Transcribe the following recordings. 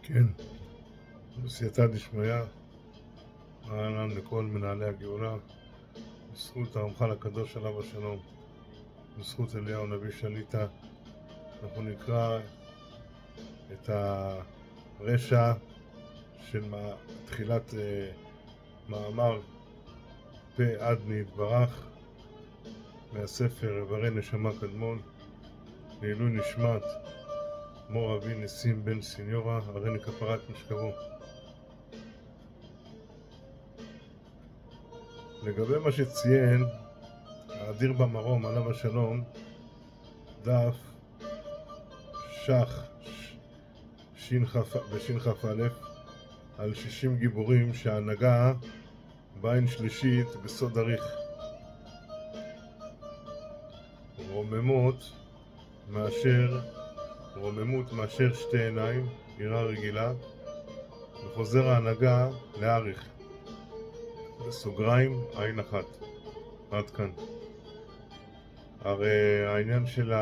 כן, בסייעתא דשמיא, אהלן לכל מנהלי הגאולה, בזכות הרמח"ל הקדוש עליו השלום, בזכות אליהו הנביא שליט"א, אנחנו נקרא את הרשע של תחילת מאמר פה עדני יתברך מהספר איברי נשמה קדמון לעילוי נשמת מור אבי ניסים בן סיניורה הריני כפרת משכבו. לגבי מה שציין האדיר במרום עליו השלום, דף שח בש"כ א' על 60 גיבורים שההנהגה בעין שלישית בסוד אריך, רוממות מאשר שתי עיניים, יראה רגילה, וחוזר ההנהגה לאריך בסוגריים עין אחת. עד כאן. הרי העניין של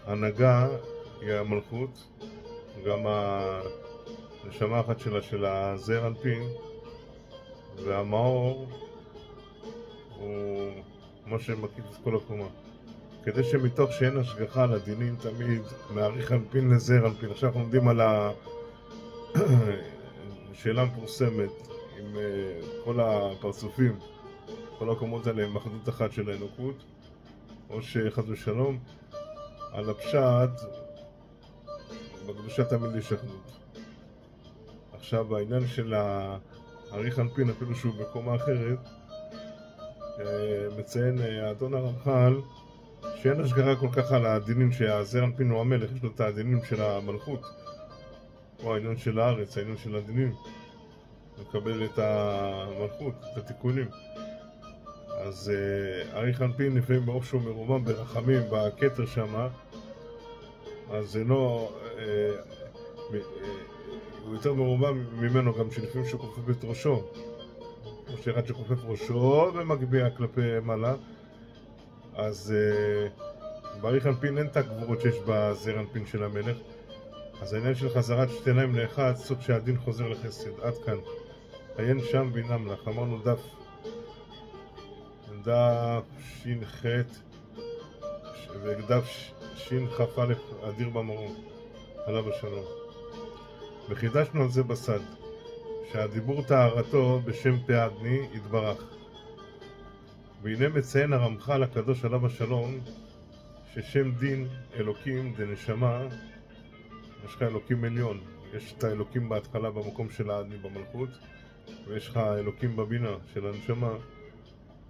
ההנהגה היא המלכות, גם הנשמה אחת שלה של הזעיר אנפין, והמאור הוא מה שמקיף את כל הקומה, כדי שמתוך שאין השגחה על הדינים תמיד מאריך אנפין לזעיר אנפין. עכשיו אנחנו עומדים על השאלה המפורסמת עם כל הפרצופים, כל הקומות האלה עם אחדות אחת של האלוקות, או שחד ושלום על הפשט בקדושה תמיד יש אחדות. עכשיו העניין של האריך אנפין, אפילו שהוא בקומה אחרת, מציין האדון הרמח"ל שאין השגחה כל כך על הדינים, שהזעיר אנפין הוא המלך, יש לו את הדינים של המלכות, או העניין של הארץ, העניין של הדינים, מקבל את המלכות, את התיקונים. אז אריך אנפין לפעמים באופן שהוא מרומם ברחמים בכתר שמה, אז זה לא הוא יותר מרומם ממנו, גם שלפעמים שהוא כופף את ראשו, או שאחד שכופף ראשו ומגביע כלפי מעלה. אז באריך אנפין אין את הגבורות שיש בזעיר אנפין של המלך. אז העניין של חזרת שתי עיניים לאחד, סוד שהדין חוזר לחסד. עד כאן. עיין שם בינם לך. אמרנו דף ש"ח ודף ש"כ א' אדיר במרום עליו השלום, וחידשנו על זה בסד שהדיבור טהרתו בשם פה עדני יתברך. והנה מציין הרמח"ל הקדוש עליו השלום ששם דין אלוקים דנשמה, יש לך אלוקים עליון, יש את האלוקים בהתחלה במקום של העדני במלכות, ויש לך אלוקים בבינה של הנשמה,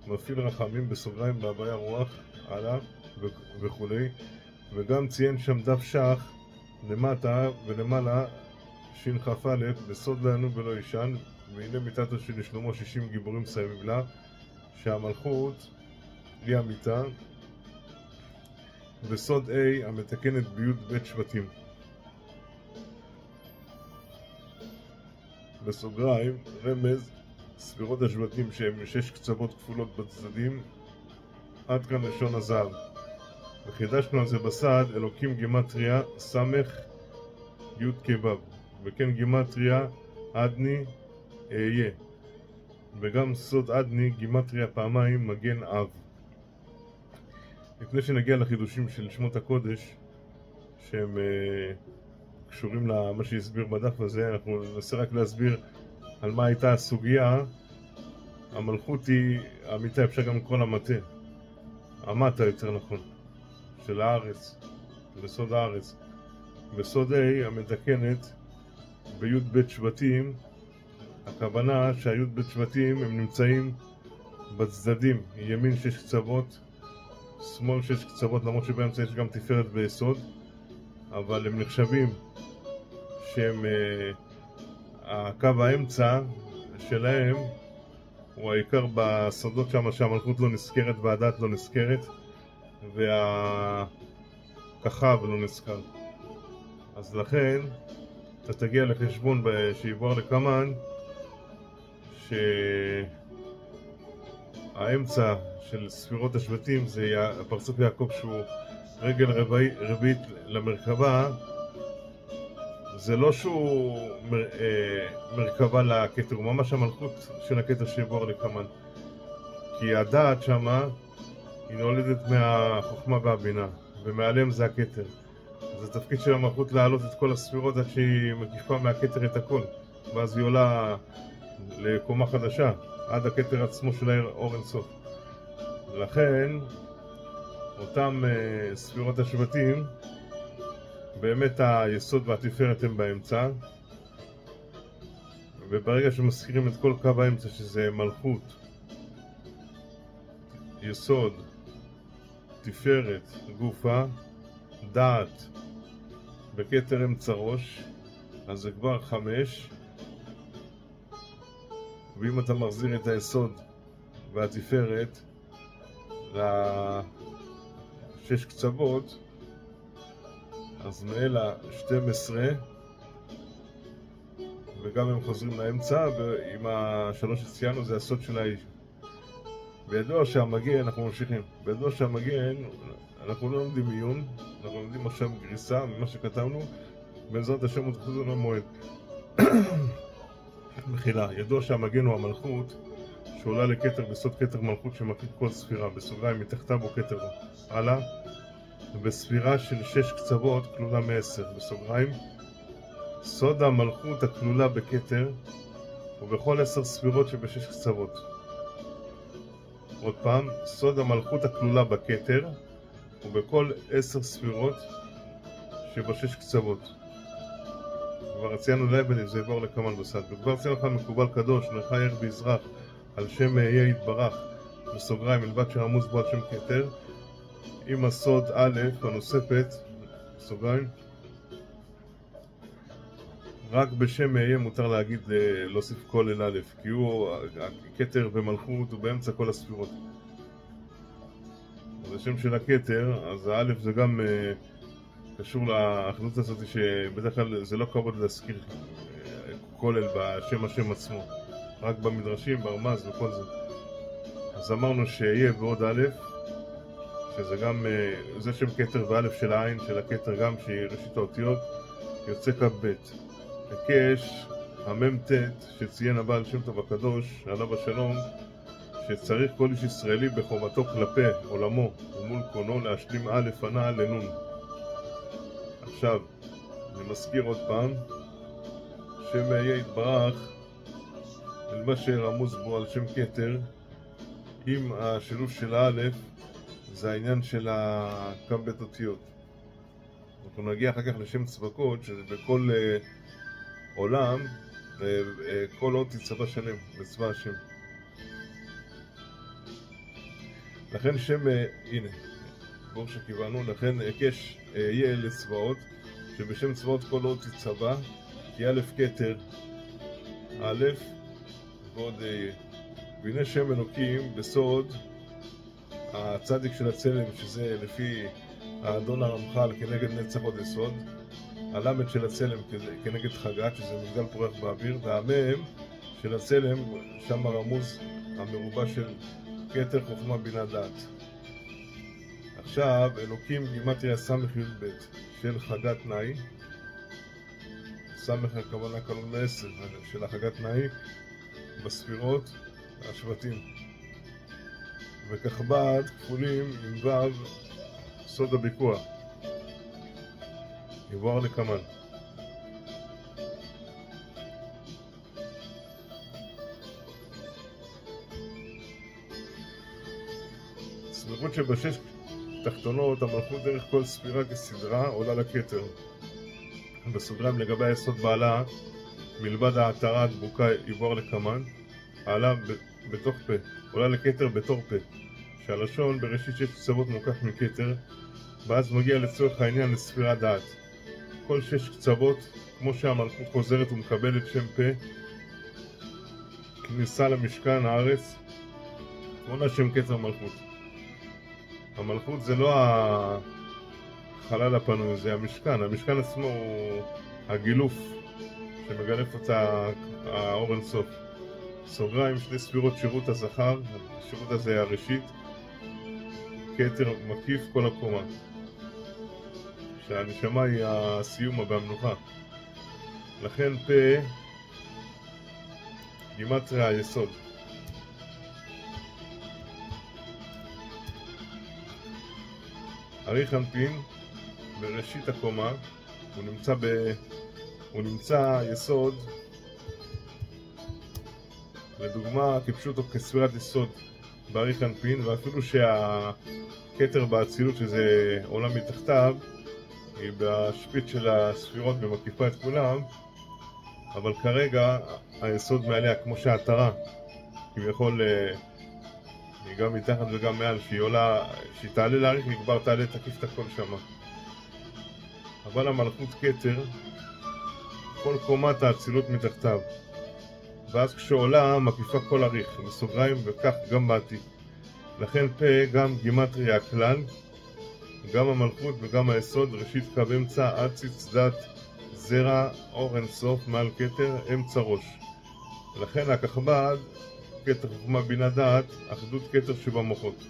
מפעיל רחמים בסוגריים בהוויה רוח הלאה וכו'. וגם ציין שם דף שח למטה ולמעלה ש"כ א' בסוד לא ינום ולא ישן, והנה מיתתו של שלמה 60 גיבורים סביב לה, שהמלכות היא המיתה, בסוד A המתקנת ביוד בית שבטים בסוגריים רמז ספירות השבטים שהם 6 קצוות כפולות בצדדים. עד כאן לשון הזהב. וחידשנו על זה בסד אלוקים גימטריה סמך י' כבב, וכן גימטריה עדני אהיה, וגם סוד עדני גימטריה פעמיים מגן אב. לפני שנגיע לחידושים של שמות הקודש שהם קשורים למה שהסביר בדף הזה, אנחנו ננסה רק להסביר על מה הייתה הסוגיה. המלכות היא המיטה, אפשר גם לקרוא לה מטה, המטה יותר נכון, של הארץ, בסוד הארץ. בסוד A המתקנת בי' בית שבטים, הכוונה שהי' בית שבטים הם נמצאים בצדדים, ימין 6 קצוות, שמאל 6 קצוות, למרות שבאמצע יש גם תפארת ביסוד, אבל הם נחשבים שהם הקו האמצע שלהם הוא העיקר בסודות שם, שהמלכות לא נזכרת והדת לא נזכרת והכוכב לא נזכר. אז לכן אתה תגיע לחשבון שיבור לקמן שהאמצע של ספירות השבטים זה פרצוף יעקב שהוא רגל רביעית למרכבה, זה לא שהוא מרכבה לכתר, הוא ממש המלכות של הכתר שיבואר לקמן. כי הדעת שמה היא נולדת מהחוכמה והבינה, ומעליהם זה הכתר. אז התפקיד של המלכות להעלות את כל הספירות עד שהיא מקיפה מהכתר את הכל, ואז היא עולה לקומה חדשה, עד הכתר עצמו של האור אינסוף. לכן, אותם ספירות השבטים, באמת היסוד והתפארת הם באמצע, וברגע שמזכירים את כל קו האמצע שזה מלכות, יסוד, תפארת, גופה, דעת, בכתר אמצע ראש, אז זה כבר 5. ואם אתה מחזיר את היסוד והתפארת ל6 קצוות, אז מאלה 12, וגם הם חוזרים לאמצע, ועם ה3 שציינו זה הסוד של האיש. בידוע שהמגן, אנחנו ממשיכים, בידוע שהמגן, אנחנו לא לומדים עיון, אנחנו לומדים עכשיו גריסה ממה שכתבנו, בעזרת השם עוד חוזר למועד. מחילה, ידוע שהמגן הוא המלכות שעולה לכתר בסוד כתר מלכות שמקיף כל ספירה, בסוגריים מתחתיו או כתר לו. הלאה, בספירה של 6 קצוות כלולה מ10, בסוגריים, סוד המלכות הכלולה בכתר ובכל 10 ספירות שב6 קצוות. עוד פעם, סוד המלכות הכלולה בכתר ובכל 10 ספירות שב6 קצוות. כבר ציינו לאבן, זה יבור לקמן בסד. וכבר ציינו לך מקובל קדוש, נרחה ערך ביזרח, על שם יהיה יתברך, בסוגריים, מלבד שרמוז בו על שם כתר, עם הסוד א' הנוספת, בסוגריים, רק בשם יהיה מותר להגיד, להוסיף כל אל א', כי הוא הכתר ומלכות הוא באמצע כל הספירות. אז השם של הכתר, אז האלף זה גם קשור לאחדות הזאת, שבדרך כלל זה לא כבוד להזכיר כולל בשם השם עצמו, רק במדרשים, ברמז וכל זה. אז אמרנו שיהיה בעוד א', שזה גם, זה שם כתר וא' של העין של הכתר גם, שהיא ראשית האותיות, יוצא כ"ב. הקש, המ"ט, שציין הבעל שם טוב הקדוש, עליו השלום, שצריך כל איש ישראלי בחובתו כלפי עולמו ומול קונו להשלים א' הנע לנון. עכשיו, אני מזכיר עוד פעם, שם יהיה יתברך, מלבד שרמוז בו על שם כתר, עם השילוב של האלף, זה העניין של כ"ב אותיות. אנחנו נגיע אחר כך לשם צבקות, שזה בכל עולם, כל אות יצבא שלם, בצבא השם. לכן שם, הנה, בור שקיבלנו, לכן הקש יהיה לצבאות, שבשם צבאות כל אות יצבא, כי א' כתר, א', ועוד והנה שם אלוקים בסוד הצדיק של הצלם, שזה לפי האדון הרמח"ל כנגד נצח עוד יסוד, הלמד של הצלם כנגד חגת, שזה מגדל פורח באוויר, והמם של הצלם, שם הרמוז המרובע של כתר חוכמה בינה דעת. עכשיו אלוקים גימטריה סמך י"ב של חגת נאי, סמך הכוונה כלול ב10 של החגת נאי בספירות השבטים, וכחב"ד כפולים עם ו' סוד הביקוע יבואר לקמן. סמיכות שבשש תחתונות המלכות דרך כל ספירה כסדרה עולה לכתר. בסוגריים לגבי היסוד בעלה, מלבד העטרה הדבוקה יבואר לקמן, העלה בתוך פה, עולה לכתר בתור פה, שהלשון בראשית 6 קצוות מוקף מכתר, ואז מגיע לצורך העניין לספירה דעת. כל 6 קצוות, כמו שהמלכות חוזרת ומקבלת שם פה, כניסה למשכן הארץ, מונה שם כתר מלכות. המלכות זה לא החלל הפנוי, זה המשכן. המשכן עצמו הוא הגילוף שמגלף אותה האור אינסוף. סוגריים 2 ספירות שירות הזכר, השירות הזה הראשית, כתר מקיף כל הקומה, שהנשמה היא הסיום והמנוחה. לכן פה גימטריה היסוד. אריך אנפין בראשית הקומה, הוא נמצא יסוד, לדוגמה כפשוטו כספירת יסוד באריך אנפין, ואפילו שהכתר באצילות שזה עולם מתחתיו היא בשפיץ של הספירות ומקיפה את כולם, אבל כרגע היסוד מעליה, כמו שהעטרה כביכול היא גם מתחת וגם מעל, שהיא תעלה להאריך היא כבר תעלה תקיף את הכל שם. אבל המלכות כתר כל קומת האצילות מתחתיו, ואז כשעולה מקיפה כל אריך בסוגריים, וכך גם בעתיד. לכן פה גם גימטריה הכלל, גם המלכות וגם היסוד, ראשית קו אמצע עד ציץ דת זרע אור אינסוף מעל כתר אמצע ראש. לכן הכחב"ד כתר חוכמה בינה דעת, אחדות כתר שבמוחות.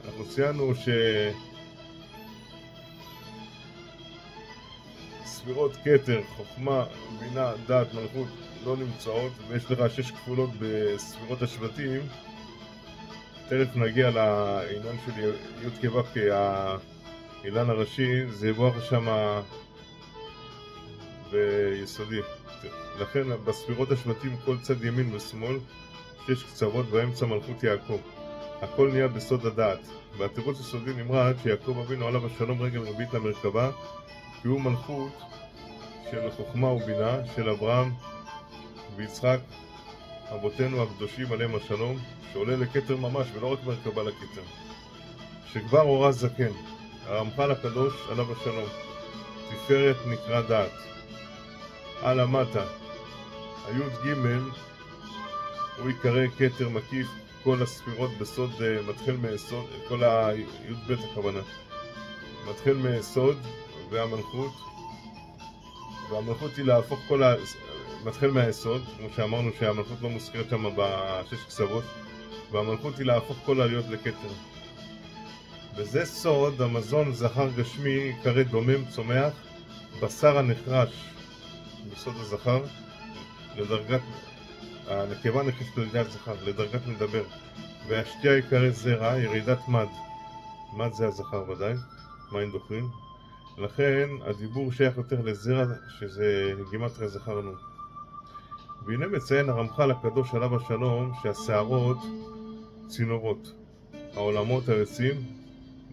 אנחנו ציינו ספירות כתר, חוכמה, בינה, דעת, מלכות לא נמצאות, ויש לך 6 כפולות בספירות השבטים. תכף נגיע לעניין של י' כו' האילן הראשי, זה יבוא שם ביסודי. לכן בספירות השבטים כל צד ימין ושמאל 6 קצוות, באמצע מלכות יעקב. הכל נהיה בסוד הדעת. והתירוץ יסודי נמרד שיעקב אבינו עליו השלום רגל רבית למרכבה, כי הוא מלכות של חוכמה ובינה של אברהם ויצחק אבותינו הקדושים עליהם השלום, שעולה לכתר ממש ולא רק מרכבה לכתר, שכבר הורה זקן. הרמח"ל הקדוש עליו השלום, תפארת נקרא דעת. על המטה היוד ג' הוא יקרא כתר מקיף כל הספירות בסוד, מתחיל מיסוד, כל היוד ב' הכוונה, מתחיל מיסוד והמלכות, והמלכות היא להפוך מתחיל מהיסוד, כמו שאמרנו שהמלכות לא מוזכרת שם ב6 קצוות, והמלכות היא להפוך כל העליות לכתר. וזה סוד המזון זכר גשמי יקרא דומם צומח, בשר הנחרש בסוד הזכר לדרגת הנקבה נכנסת לידי זכר לדרגת מדבר, והשתייה יקרא זרע ירידת מד. מד זה הזכר ודאי, מים דוחים. לכן הדיבור שייך יותר לזרע, שזה גימטריה זכרנו. והנה מציין הרמח"ל הקדוש עליו השלום שהשערות צינורות, העולמות היוצאים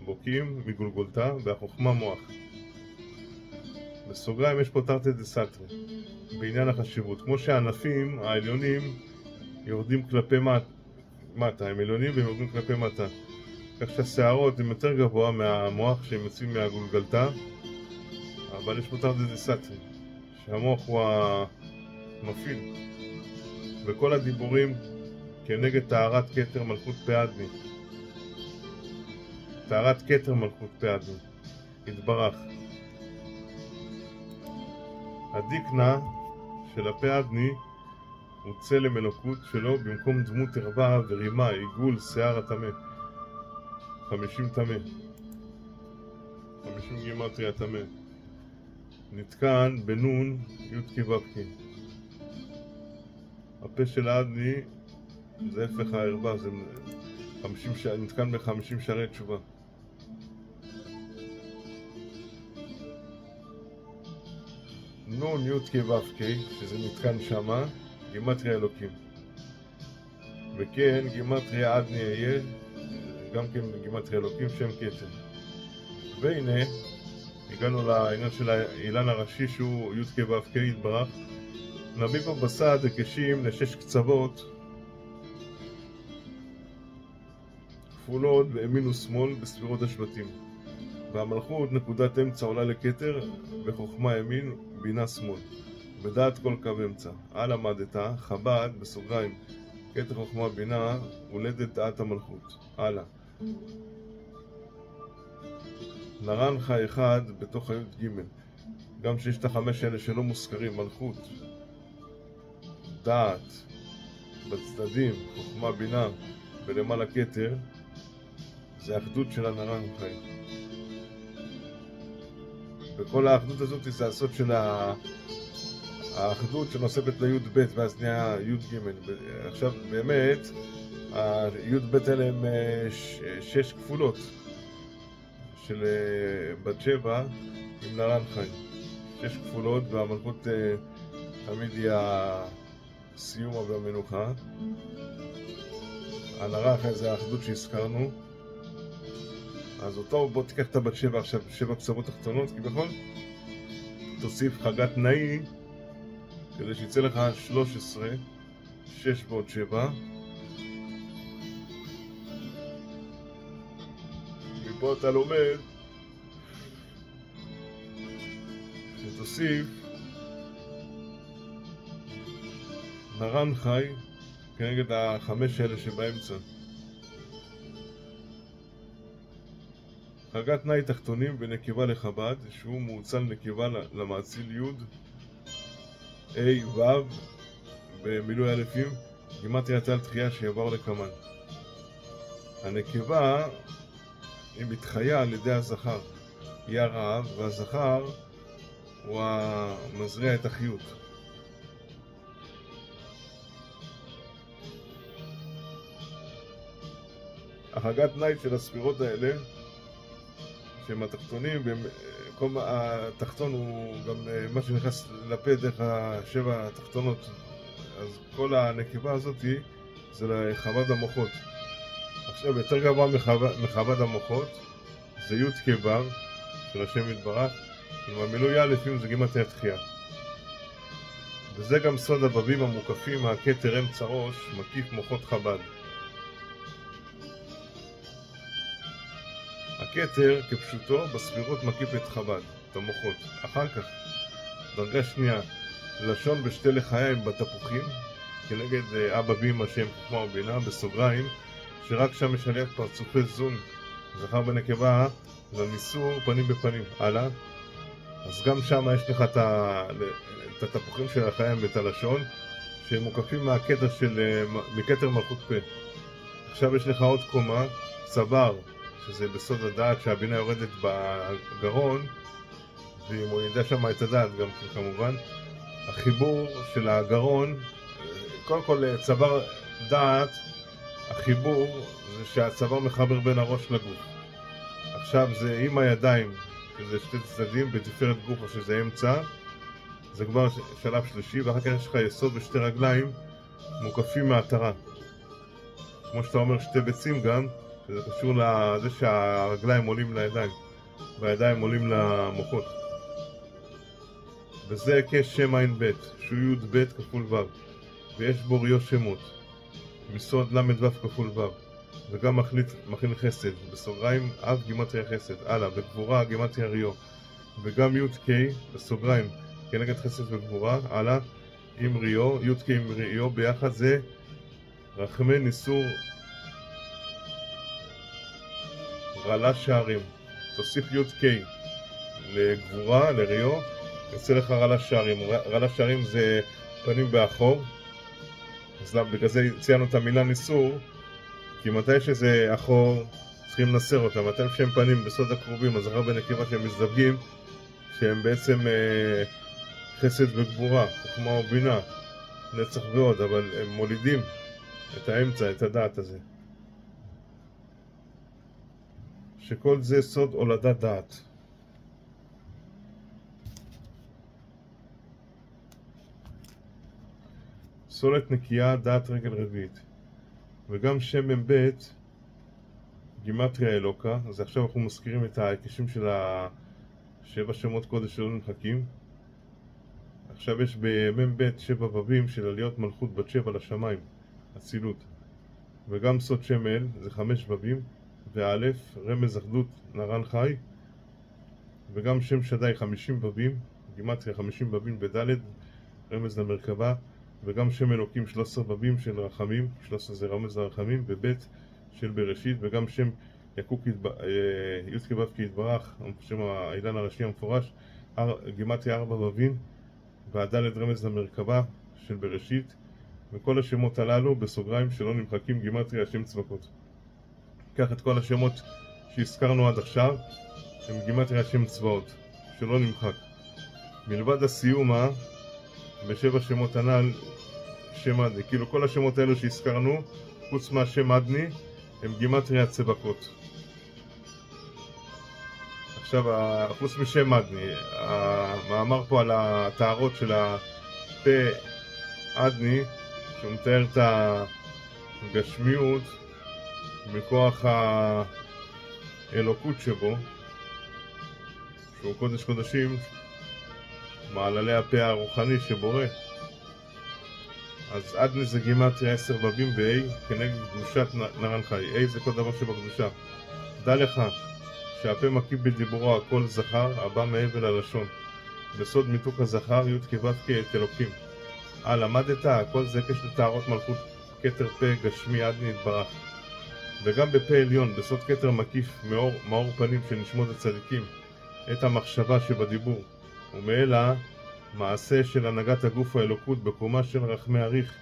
בוקעים מגולגולתה, והחוכמה מוח. בסוגריים יש פה תרתי דסתרי בעניין החשיבות, כמו שהענפים העליונים יורדים כלפי מטה, הם עליונים והם יורדים כלפי מטה, כך שהשערות הן יותר גבוה מהמוח שהם יוצאים מהגולגלתה. אבל יש פה תרתי דסתרי, שהמוח הוא המפעיל, וכל הדיבורים כנגד טהרת כתר מלכות פעדני, טהרת כתר מלכות פעדני התברך. הדיקנה של הפעדני הוא צלם אלוקות שלו, במקום דמות ערווה ורימה, עיגול, שיער הטמא, 50 טמא, 50 גימטריה טמא, נתקן בנון י' כו'. הפה של העדני זה הפך הערווה, זה נתקן ב50 שערי תשובה. נון י' כו' שזה נתקן שמה, גימטריה אלוקים. וכן גימטריה עדני יהיה, גם כן גימטריה אלוקים, שם כתר. והנה הגענו לעניין של האילן הראשי שהוא י' כו' יתברך. נביא פה בסד הקשים ל6 קצוות כפולות בימין ושמאל בספירות השבטים, והמלכות נקודת אמצע עולה לכתר בחוכמה ימין בינה שמאל, בדעת כל קו אמצע. על המדתה חב"ד בסוגריים כתר חוכמה בינה הולדת דעת המלכות. הלאה נרן חי אחד בתוך היוד ג', גם שיש את ה5 האלה שלא מוזכרים, מלכות, דעת בצדדים, חוכמה בינה ולמעלה כתר, זה האחדות של הנרן חי. וכל האחדות הזאת זה הסוד של האחדות שנוספת לי"ב, ואז נהיה י"ג. עכשיו באמת, הי"ב האלה הם 6 כפולות של בת שבע עם נרן חי. 6 כפולות, והמלכות תמיד היא הסיום והמנוחה. הנרן חי זה האחדות שהזכרנו. אז אותו, בוא תיקח את הבת שבע עכשיו, 7 קצוות תחתונות כביכול, תוסיף חגת נאי כדי שיצא לך 13, 6 ועוד 7. מפה אתה לומד שתוסיף נרן חי כנגד 5 האלה שבאמצע. חגת נאי תחתונים ונקבה לחב"ד, שהוא מעוצל נקבה למאציל י' ה' ו' במילוי אלפים, גימטריית על תחייה שיעבור לקמן. הנקבה היא מתחיה על ידי הזכר, היא הרעב, והזכר הוא המזריע את החיות. החגת נאי של הספירות האלה שהם התחתונים, וכל התחתון הוא גם מה שנכנס לפה דרך 7 התחתונות, אז כל הנקבה הזאת זה לחב"ד המוחות. עכשיו יותר גבוה מחב"ד המוחות זה י' כ' ו' של השם יתברך, עם המילוי אלפים זה גימטריית תחייה. וזה גם סוד הבבים המוקפים מהכתר אמצע ראש מקיף מוחות חב"ד. הכתר כפשוטו בספירות מקיף את חב"ד, את המוחות. אחר כך, דרגה שנייה, לשון בשתי לחיים בתפוחים, כנגד אבא ואמא שהם חוכמה ובינה, בסוגריים, שרק שם יש עליית פרצופי זון, זכר ונקבה, לניסור פנים בפנים. הלאה. אז גם שם יש לך את התפוחים של החיים ואת הלשון, שהם מוקפים מכתר מלכות פה. עכשיו יש לך עוד קומה, צוואר, שזה בסוד הדעת שהבינה יורדת בגרון, והיא מולידה שם את הדעת גם כמובן. החיבור של הגרון, קודם כל צוואר דעת, החיבור זה שהצוואר מחבר בין הראש לגוף. עכשיו זה עם הידיים, שזה 2 צדדים, בתפארת גוף שזה אמצע, זה כבר שלב שלישי, ואחר כך יש לך יסוד ו2 רגליים מוקפים מהתרה. כמו שאתה אומר 2 ביצים גם, שזה קשור לזה שהרגליים עולים לידיים והידיים עולים למוחות. וזה היקש שם עין ב' שהוא י' ב' כפול ו', ויש בו ריו שמות מסוד ל' ו' כפול ו', וגם מכיל חסד, בסוגריים אב גימטריה חסד. הלאה, בגבורה גימטריה ריו, וגם י' ק' בסוגריים כנגד חסד וגבורה. הלאה, עם ריו, י' ק' עם ריו ביחד זה רחמי ניסור רלה שערים. תוסיף י' ק' לגבורה, לריו, יוצא לך רלה שערים. רלה שערים זה פנים באחור, אז בגלל זה ציינו את המילה ניסור, כי מתי שזה אחור צריכים לנסר אותם. מתי שהם פנים בסוד הקרובים, הזכר ונקבה שהם מזדווגים, שהם בעצם חסד וגבורה, חוכמה ובינה, נצח ועוד, אבל הם מולידים את האמצע, את הדעת הזה, שכל זה סוד הולדת דעת. סולת נקייה, דעת רגל רביעית, וגם שם מ"ב גימטריה אלוקה. אז עכשיו אנחנו מזכירים את ההיקשים של 7 שמות קודש שלא נמחקים. עכשיו יש במ"ב 7 ו"ים של עליות מלכות בת שבע לשמיים, אצילות. וגם סוד שם אל זה 5 ו"ים, וא' רמז אחדות נרן חי. וגם שם שדי 50 ו"ים, גימטריה 50 ו"ים בד' רמז למרכבה. וגם שם אלוקים 13 ו"ים של רחמים, 13 זה רמז לרחמים, ובית של בראשית. וגם שם יקוק י' כ' ו' כיתברך, שם האילן הראשי המפורש, גימטריה 4 ו"ים, והד' רמז למרכבה של בראשית. וכל השמות הללו בסוגריים שלא נמחקים, גימטריה השם צבקות. קח את כל השמות שהזכרנו עד עכשיו, הם גימטריה השם צבאות, שלא נמחק. מלבד הסיומה, בשבע שמות הנ"ל, שם עדני. כאילו כל השמות האלו שהזכרנו, חוץ מהשם עדני, הם גימטריה צבקות. עכשיו, חוץ משם עדני, המאמר פה על התארות של הפה עדני, שהוא מתאר את הגשמיות מכוח האלוקות שבו, שהוא קודש קודשים, מעללי הפה הרוחני שבורא. אז עדני זה גימטריה 10 בבים ב-A כנגד קדושת נרן חי. A זה כל דבר שבקדושה. דע לך שהפה מקיף בדיבורו הכל זכר הבא מהבל הלשון. בסוד מיתוק הזכר י' כבת כאת אלוקים. למדת, כל זה קש לתארות מלכות כתר פה גשמי עדני יתברך. וגם בפה עליון, בסוד כתר מקיף מאור פנים של נשמות הצדיקים, את המחשבה שבדיבור, ומאלה מעשה של הנהגת הגוף האלוקות בקומה של רחמי אריך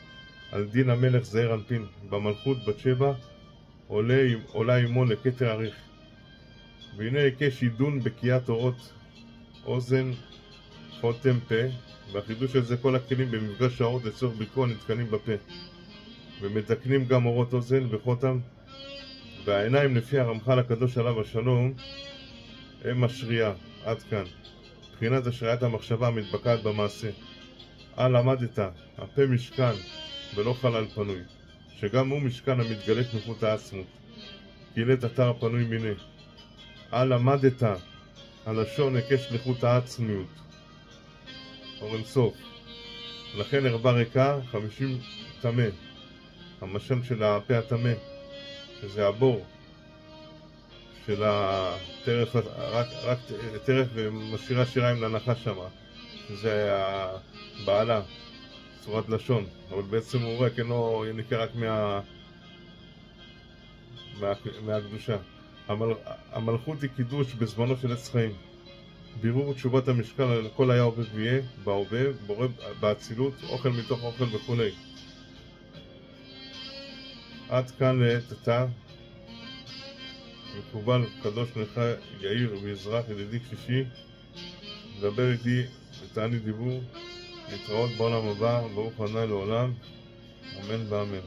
על דין המלך זעיר אנפין, במלכות בת שבע עולה עמו לכתר אריך. והנה היקש עידון בקיאת אורות אוזן חותם פה, והחידוש הזה כל הכלים במפגש האורות לצורך ביקוע נתקנים בפה, ומתקנים גם אורות אוזן וחותם, והעיניים לפי הרמח"ל הקדוש עליו השלום הם השריעה. עד כאן מבחינת השריעת המחשבה המתבקעת במעשה. למדת, הפה משכן ולא חלל פנוי, שגם הוא משכן המתגלה כנוחות העצמות, קילט אתר הפנוי מיני. למדת, הלשון היקש שליחות העצמיות, אור אין סוף, לכן הרבה ריקה 50 טמא, המשל של הפה הטמא, שזה הבור של הטרף, רק טרף ומשאירה שיריים לנחש שמה, שזה הבעלה, צורת לשון, אבל בעצם הוא ריק, אינו יניקה רק מהקדושה. המלכות היא קידוש בזמנו של עץ חיים, בירור תשובת המשקל על כל היה עובד ויהיה, בהווה, בורא באצילות, אוכל מתוך אוכל וכו'. עד כאן לעת עתה. מקובל קדוש לך יאיר ויזרח ידידי קשישי, מדבר איתי ותעני דיבור, להתראות בעולם הבא, ברוך ה' לעולם, אמן ואמן.